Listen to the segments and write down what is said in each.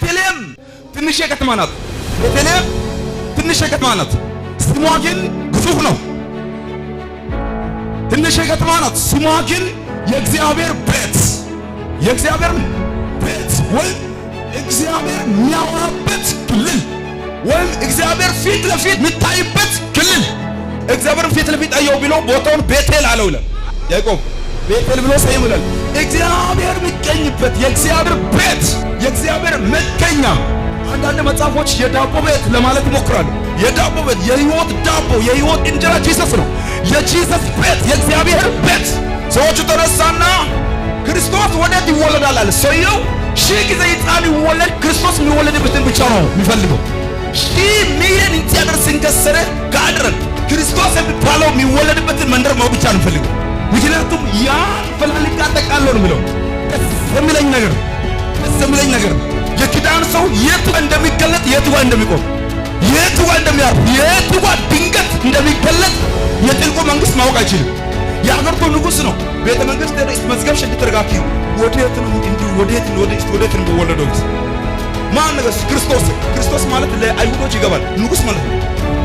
ቤተልሔም ትንሽ ከተማ ናት። ቤተልሔም ትንሽ ከተማ ናት። ስሟ ግን ግዙፍ ነው። ትንሽ ከተማ ናት። ስሟ ግን የእግዚአብሔር ቤት ወይም እግዚአብሔር የሚያወራበት ክልል ወይም እግዚአብሔር ፊት ለፊት የሚታይበት ክልል። እግዚአብሔር ፊት ለፊት አየው ብሎ ቦታውን ቤቴል አለው ይላል ያዕቆብ። ቤቴል ብሎ ሰይም ይላል። እግዚአብሔር የሚገኝበት የእግዚአብሔር ቤት፣ የእግዚአብሔር መገኛ። አንዳንድ መጽሐፎች የዳቦ ቤት ለማለት ይሞክራሉ። የዳቦ ቤት፣ የህይወት ዳቦ፣ የህይወት እንጀራ ጂሰስ ነው። የጂሰስ ቤት፣ የእግዚአብሔር ቤት። ሰዎቹ ተነሳና ክርስቶስ ወዴት ይወለዳል አለ። ሰውየው ሺህ ጊዜ ሕፃን ይወለድ፣ ክርስቶስ የሚወለድበትን ብቻ ነው የሚፈልገው። ሺህ ሚሊዮን እንቲያደርስ እንከሰረ ጋድረን ክርስቶስ የሚባለው የሚወለድበትን መንደር ነው ብቻ ነው የሚፈልገው። ምክንያቱም ያን ፈላልጋ ጠቃለው ነው የሚለው። የሚለኝ ነገር የኪዳን ሰው የቱ እንደሚገለጥ፣ የቱ ጋር እንደሚቆም፣ የቱ ጋር እንደሚያርፍ፣ የቱ ጋር ድንገት እንደሚገለጥ የጥልቁ መንግስት ማወቅ አይችልም። የአገርቱ ንጉስ ነው። ቤተ መንግስት መዝገብ ሽድ ተረጋኪ ወዴት ነው የሚወለደው? ማን ነገስ? ክርስቶስ ማለት ለአይሁዶች ይገባል። ንጉስ ማለት ነው።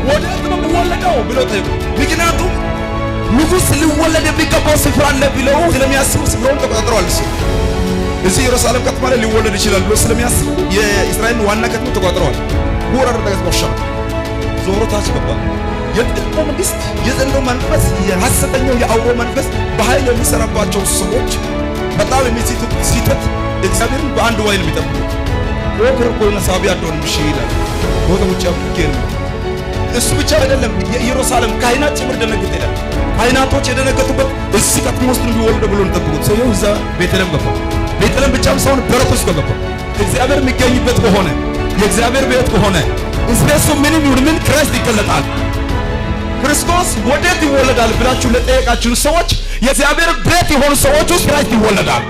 ወዴት ነው የሚወለደው ብለው ጠየቁ። ምክንያቱም ንጉስ ሊወለድ የሚገባው ስፍራ አለ ብለው ስለሚያስቡ ስፍራውን ተቆጣጥረዋል። እዚህ ኢየሩሳሌም ከተማ ላይ ሊወለድ ይችላል ብለው ስለሚያስቡ የእስራኤል ዋና ከተማ ተቆጣጥረዋል። ወራር ተገዝቦሻ ዞሮ ታች ገባ። የጥልቁ መንግስት የዘንዶው መንፈስ፣ የሐሰተኛው የአውሮ መንፈስ በኃይል የሚሰራባቸው ሰዎች በጣም የሚስቱት ሲተት እግዚአብሔርን በአንድ ዋይል የሚጠብቁ ወገር ቆይና ሳቢ አዶን ምሽ ይላል ወደ ውጭ አፍከን። እሱ ብቻ አይደለም፣ የኢየሩሳሌም ካህናት ጭምር ደነገጡ ይላል። ካህናቶች የደነገጡበት እዚህ ከተማ ውስጥ ቢወለድ ብሎ ተጠብቁት። ሰውየው እዛ ቤተልሔም ገባ። ቤተልሔም ብቻም ሳይሆን በረት ውስጥ ገባ። እግዚአብሔር የሚገኝበት ከሆነ የእግዚአብሔር ቤት ከሆነ እስረሱ ምንም ይሁን ምን ክርስቶስ ይገለጣል። ክርስቶስ ወዴት ይወለዳል ብላችሁ ለጠየቃችሁ ሰዎች የእግዚአብሔር ቤት የሆኑ ሰዎች ውስጥ ክርስቶስ ይወለዳል።